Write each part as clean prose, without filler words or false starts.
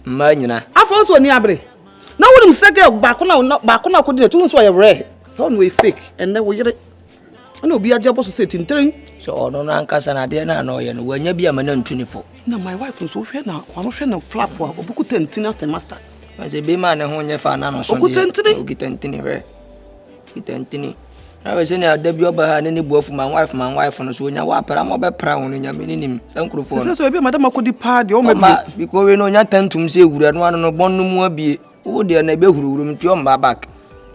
Manyina. Afonso ni abre. Na wonum sege bakuna ko de tun so ye rare. So no we fake and then we yere. Na obi agye boso say tintirin. So no na nkasa na de na no ye no wanya bi amana ntunifo. Na my wife so hwe na kwano hwe na flap a obuku tentin as the master. Ase be ma ne ho nye fa na no so. Oku tentini. Oku tentini re. Kitentini. Na we se na da bi oba ha ne ne buafu man wife no so nya wa para mo be pra ho no nya me nim sankrofo no. So be madam akodi pa de o ma bi because we no nya tantum se ewura no ano no bonno mu abie wo de na be hururum ti o mba back.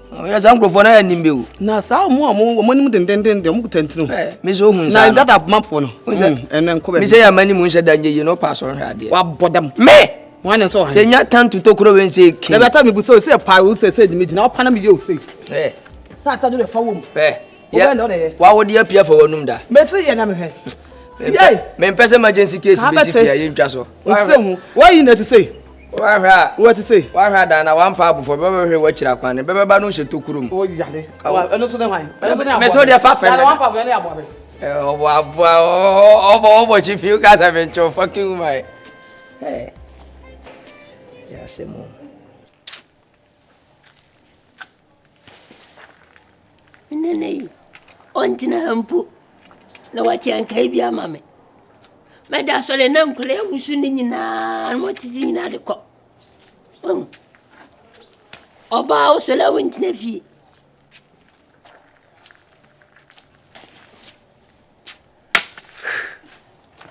We sankrofo na ya nim be o. Na sa mo nim den mo ku tentini. Me so hu sa. Na dada map for no. Enen ko be. Me se ya mani mu nse da nye no pass on ade. Wa bodam. Me wan so. Se nya tantu to kro we se ki. Na be ta me bu so se pa wo se me gina o pa na me ye o se. Atadwe fa wom. Yeah. Why would you appear for one da? Messi ye na me hwe. Me pese emergency case be si ye ntwa so. Why you need to say? What to say? Why had na one pap for be hwe wa kira kwan be ba no hye tokurum. Oh yale. Eno so den wan. Me so dey fa fe. Na one pap go na abo. Obo chief you guys have been fucking my. Hey. Yeah, semo. NENE ontina hampu na wati ankai bia mame meda so le nam kure wusu ni nyina mo titi nyina de ko oba o so la wontina fie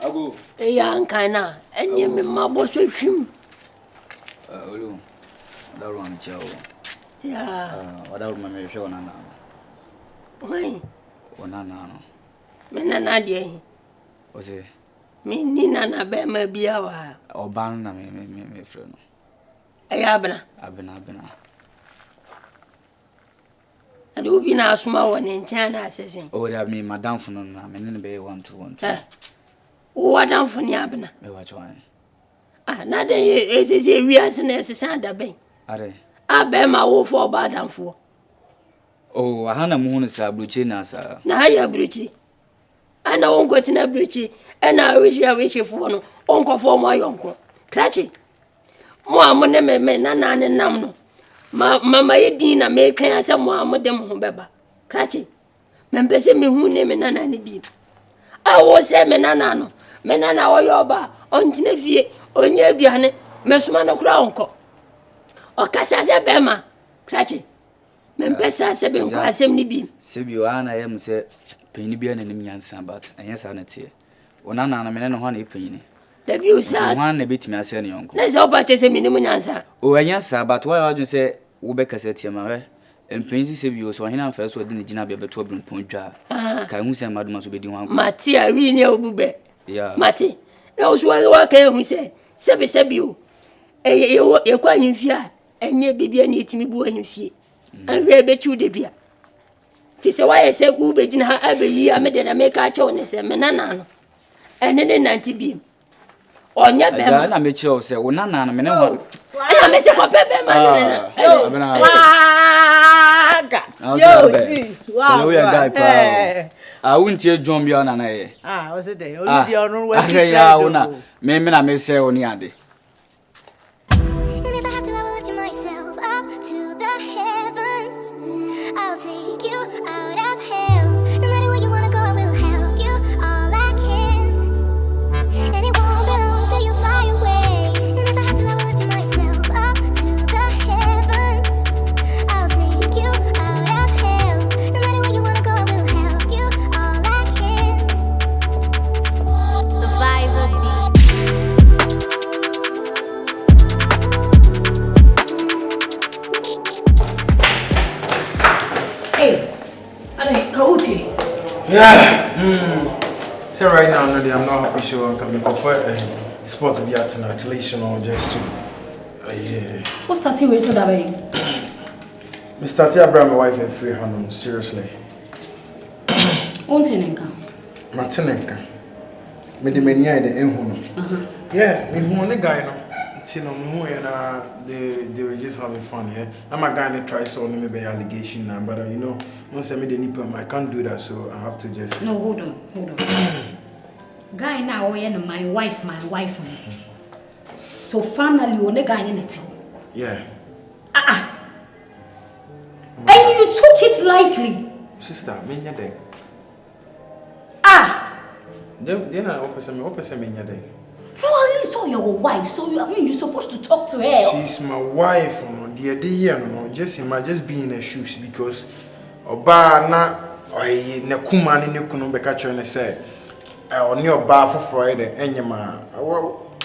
ago ya ankai na enye me mabo so hwim olu daru am chao ya wadaru mame hwe ona na oi ona na no mena na de ose me ni na be ma bia wa oban na me fre no ya abena ade obi na asoma woni nchen na asese o da me madam fo no na me ne be 1 o madam fo ni abena me wa chwan na de esese wiase na esese adaben are abema wo fo ba adamfo oh ahana mu hunu sa bruche na sa na haya bruche ana wonko tina bruche ana wishi fo no onko fo mo ayonko krachi mo amone me na ne nam no mama yedi na me kan ase mo amode mo ho beba krachi me mpese me hu ne me na ne bi awo se me na no me na wo yoba ontina fie onye aduane me suma no kura onko o kasa se bema krachi me mpesa se be nko asem ni bi sebi wa na yem se penni bia na nim nyansa but anya sa na tie ona na me ne ho na epenni da bi o sa wa na betimi ase ne yonko na se o ba che se minim nyansa o anya sa but wa ya ju se wo be kasa tie ma we empenzi sebi o so hina mfa so de ne gina bia beto brempon dwa ka hu se maduma so be di ho mati a wi ne obube ya mati na o so wa ka hu se sebi o e kwa himfia enye bibia ne etimi bu ahimfie anwe bechu de bia ti se wa yese ku be gina ha abeyi amede na me ka che one se me nana no ene ne nanti bi onya be ma na me che o se wona na me ne ho ana me se ko pepe ma na Abena ga yo ji wow we guy pa wuntie John bia na na ye o se de o di onu we si ya wona me na me se oni ade So right now, I'm not happy sure I can go for sport to be at an athleticism or just to. Yeah. What's that thing so that way? Mr. Tia brought my wife and 300, seriously. Untenenka. Martinenka. Me the mania the enhuno. Yeah, me who the guy no. No, they were just having fun here. I'm a guy that tries to only maybe allegation now, but you know, once I made the nipple, I can't do that, so I have to just. No, hold on. Guy now, my wife. So finally, when the guy in it. Yeah. And you took it lightly. Sister, me nyade. Then I open some me nyade. You at least saw your wife, so you're supposed to talk to her. She's my wife, no, just be in her shoes because Oba na na kuma ni kunu beka chone say oni Oba for the enyema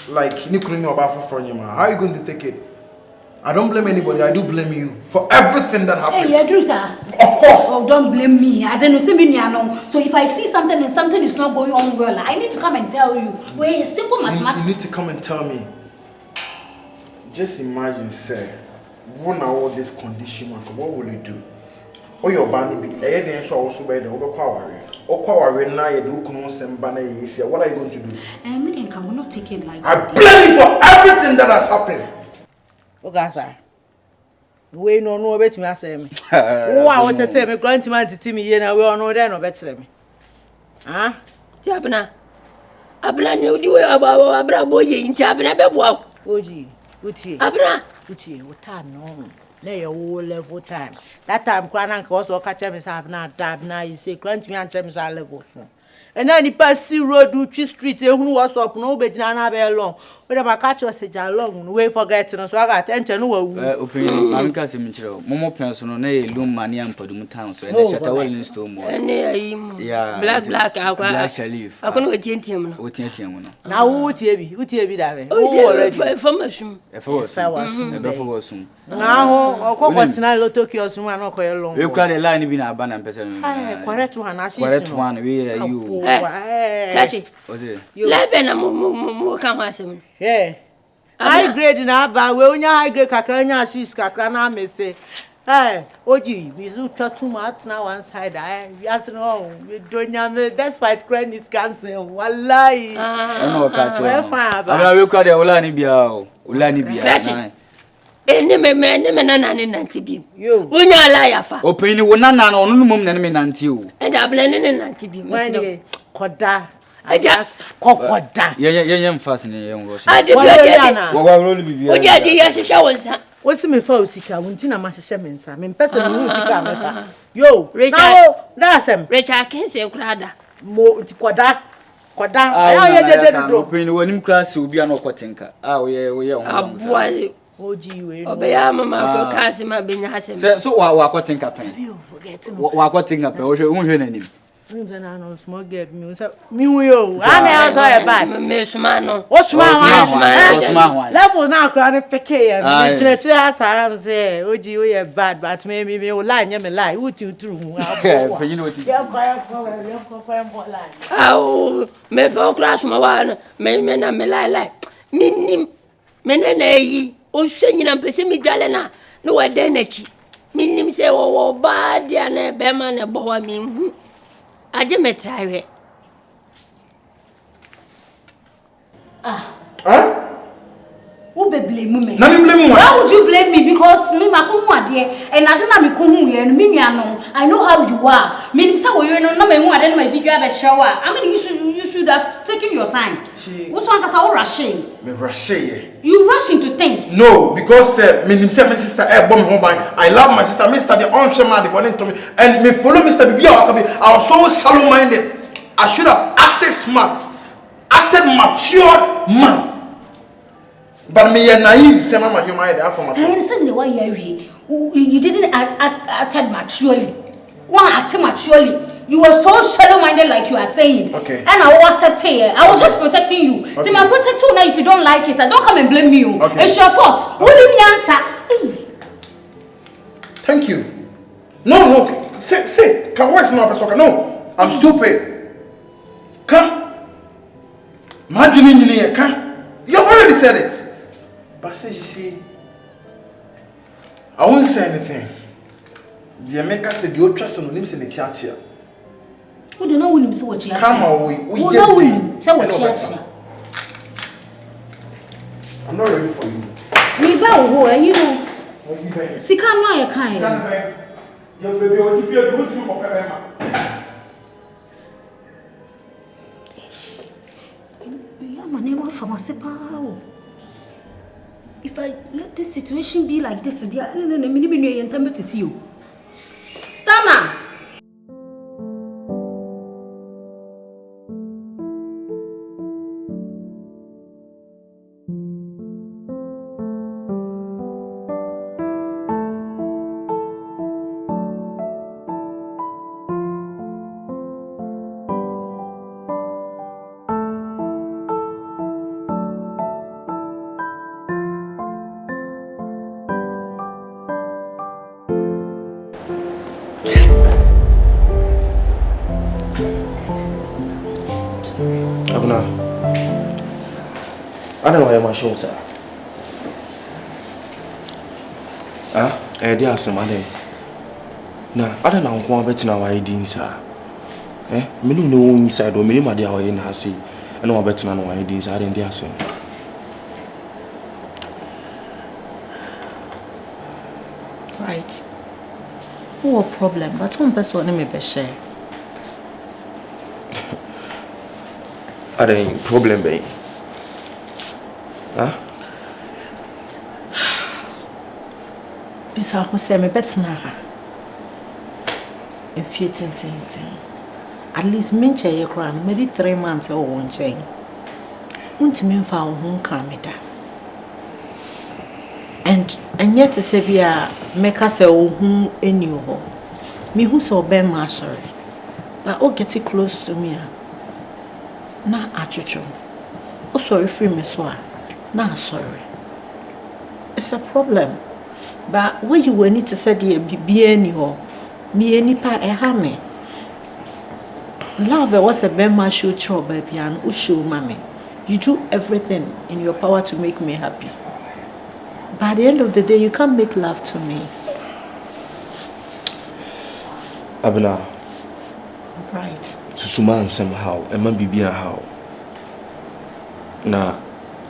like ni kunu ni Oba for enyema. How are you going to take it? I don't blame anybody. I do blame you for everything that happened. Hey, Drew, sir. Of course. Oh, don't blame me. I don't know. So if I see something and something is not going on well, I need to come and tell you. We're simple mathematics. You need to come and tell me. Just imagine, sir. When all this condition, what will you do? Oh, your banny be. I didn't show also by the overquarry. Or quarry now you do some banner. What are you going to do? I will not take it like I blame you for everything that has happened. Ogasa. We no bet me asem me. Wo a wo tete me grant man tete me ye na we ono dey no betre me. Ah? Ti Abena. Abena ne odi we abra boye nti Abena beboa. Oji, utie. Abena, utie, wo time no. Na ye wo level time. That time kwa na nka so ka che me say Abena dab na you say grant me an che me say level so. And then the pass road Uchi street ehunu was up no be jina na be long. We dey catch us ja long we forget no so I got attention no wa. Opinion am ka se me kire o. Momo pen so no na ye lum mani am padum town so e dey shata well store mo. ene ayi mo. Black akwa. Black Shalif. Akono we tientiam no. O tientiam no. Na wo tie bi da be. O already. From asum. E for wasum. Na ho okokotena loto kiosum an okoye long. We kwa the line bi na Abana mpese no. Correct one na she. Correct one we you. Kachi. Was it? Lebe na mo kan asem. Yeah. High grade na ba we onya high grade kakra nya assist kakra na me say. Hey, Oji, we do too much now one side. We ask no, we don't have despite crying is cancer. Wallahi. No catch. Well fine. Abana we kwa the Olani bia o. Olani bia. Kachi. Ene me na nane nanti bi. You. Unya ala ya fa. Opini wo na no no mum na me nanti o. And Abena ne nanti bi. When koda. Aja kokoda. Ye fast ni ye rush. Ade bi Wa roll bibia. Oja ade ya hwehwa wonsa. What's me for sika wunti na mahye mensa. Me pese me hu sika mefa. Yo. Richard. That's him. Richard Kense krada. Mo ti koda. Ayo ye dede do. Opini wonim class obi an okotenka. We on. Aboa. Oji we. Obeya mama ko kanse ma benya hasem. So wa akotenka pen. Wa akotenka pen. Wo hwe nanim. No small girl me yo. I answer a bad. Me suma no. What's my level now can pick here. Chire asara say oji we bad but me lie me lie. Who you true. Penyin what you. Aw me bo class ma wa me na me lie. Minim me na yi o hwenyina mpese me dwale na no wa den achi. Minim say wo bad ya na be ma na bo wa mi hu. Aje me try. Who be blame me? Now you blame me. Why would you blame me? Because me makumu adie and I don't know me kumu ye no me nuano. I know how you are. Me say we no me hu ade my video be shower. I mean you should have taken your time. What's one cause I rushing? Me rushing. You rush into things. No, because me say my sister bomb home I love my sister. Mr. the uncle man the one to me and me follow Mr. Bibi I was so shallow minded. I should have acted smart. Acted mature man. But me naive say mama you married for myself. I understand the one you didn't act maturely. One act maturely. You were so shallow-minded like you are saying. Okay. And I was accepting. I was just protecting you. Okay. I'm protecting you now if you don't like it. I don't come and blame me. Okay. It's your fault. Okay. What do you answer? Thank you. No. Say. Can work no person. No. I'm stupid. Come. Imagine come. You've already said it. But see, you see, I won't say anything. The America said you trust on limbs in the church here. We don't know him so what you Come on, we know him so what you I'm not ready for you. Me bow who and you know. Sika no ya kan. Your baby what if you do to for Pema. Yeah, my name of pharmacy power. If I let this situation be like this, dear, no, me to you. Stana. Abena, I don't know why I'm sure, sir. Dear, some other. Now, I don't know how better now I did, sir. Me no know inside or me my dear in her see. I know better now why I did, I didn't dare say. Right. No problem, but one person let me be share. I don't problem, babe. Bisa who say me better now. If you think. At least me che ye kra me di 3 months or one chain. Untimi mfa wo ho ka me da. And yet to say bia make us wo hu eni ho. Me hu so be ma sorry. But o get close to me. Na achuchu. O sorry free me so na sorry. It's a problem. But when you need to say the be any ho. Me any pa e ha me. Love was a bema show chore baby and ushu mommy. You do everything in your power to make me happy. By the end of the day, you can't make love to me. Abena. Right. To suman somehow, and man be how. Na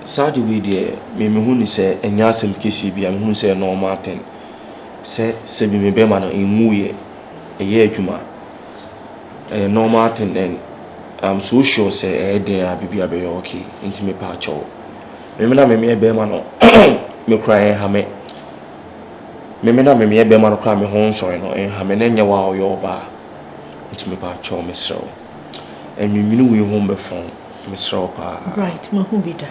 sad way there, me who say and yasem kissy be and who say no Martin. Say be me bema in muye a year juma. A normal thing, and I'm so sure say there be okay into me patch. Remember me a beman me cry hame. Remember me a beman cry me home sorry no and hamenenya wow your bar into me patch or Miss Row. And you knew we home before Miss Row. Right, Mahubida.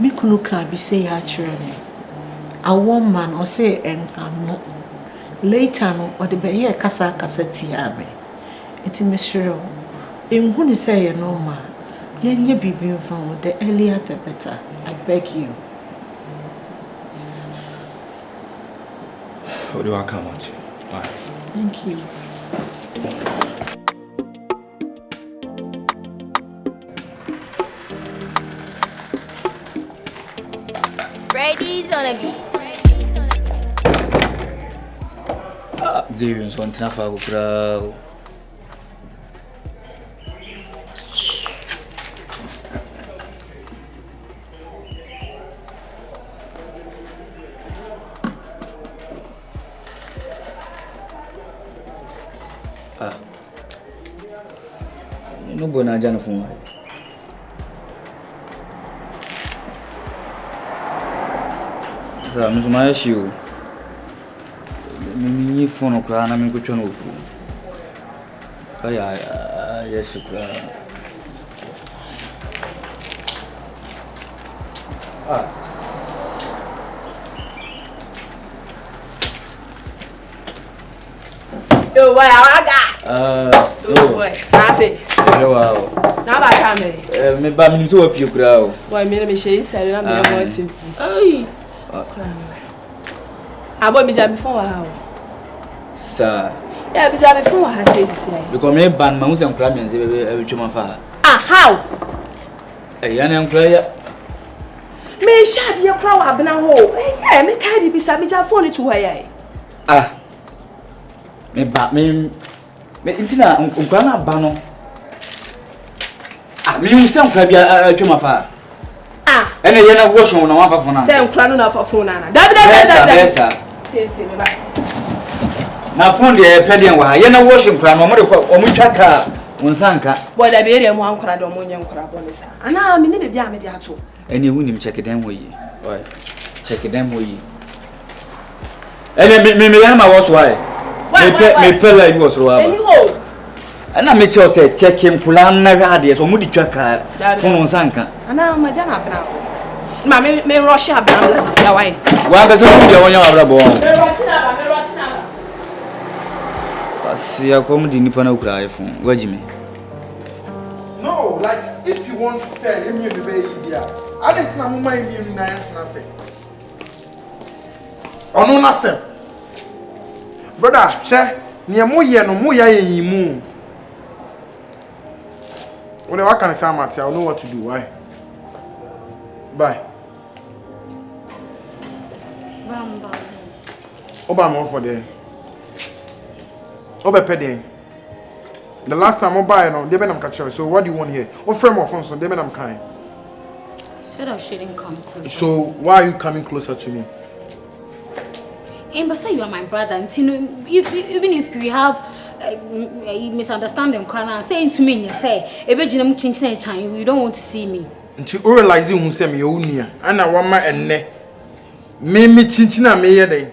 Me kunuka be say actually. A woman or say and I'm not. Later no or the be kasa tia me. Enti mesreo. Enhu ni say ye no ma. Yenye bibi mfa the earlier the better. I beg you. What do I come at? Thank you. Brady's on a beat. Give you something for crowd. No bona jana fun. Sa mzuma shiu. Mimi phone kra na me kutwa no ku. Aya yes kra. Yo, why aga? No. Ase. Wow. Na ba ka me. Me ba mi so wa pio kra o. Why me na me shey sare na me mo tinti. Ai. Abo mi jam phone wa ha o. Sir. Yeah, mi jam phone wa ha say. Because me ban ma hu sem kra me nse be twema fa. Ah, how? Ya na kra ya. Me shade ye kra wa Abena ho. Eh, me kai bi bisa me jam phone to where ya. Me Me intina nkwa na ba no. Ah, me hu se nkwa bia atwema fa. Ah. Ene ye na wash on na wan fa fona. Se nkwa no na fa fona na. Dabi. Tie me ba. Na phone de pede wa ye na wash nkwa no mo de ko o mu twaka wonsanka. Boy da be ere mu ankora de o mo nye nkora bo me sa. Ana me ne be bia me de ato. Ene hu nim check den wo yi. Oi. Check den wo yi. Ene me ya ma wo so ai. Me pela yi wo so wa ba. Eni ho. Ana me tell say check him kula na hade so mu di twaka phone wonsanka. Ana ma ja na bra. Ma me rush abra na sisi awai. Wa ga so mu je wonya abra bo. Me rush na ba. Pasia kom di nipa na ukra iPhone. Wajime. No, like if you want to say you the baby dia. I didn't know my immune na na say. Ono na say. Brother, she ne mo ye no mo ya yimu. What can I say, Matty? I know what to do. Why? Bye. Obama for there. Obepede. The last time I buy no, they been am catch. So what do you want here? What frame of phone so they been am kind. Said I shouldn't come closer. So why are you coming closer to me? But say you are my brother, and even if we have a misunderstanding, saying to me, you say, you don't want to see me. Until you realize who say me, and I want my and me chinchina me.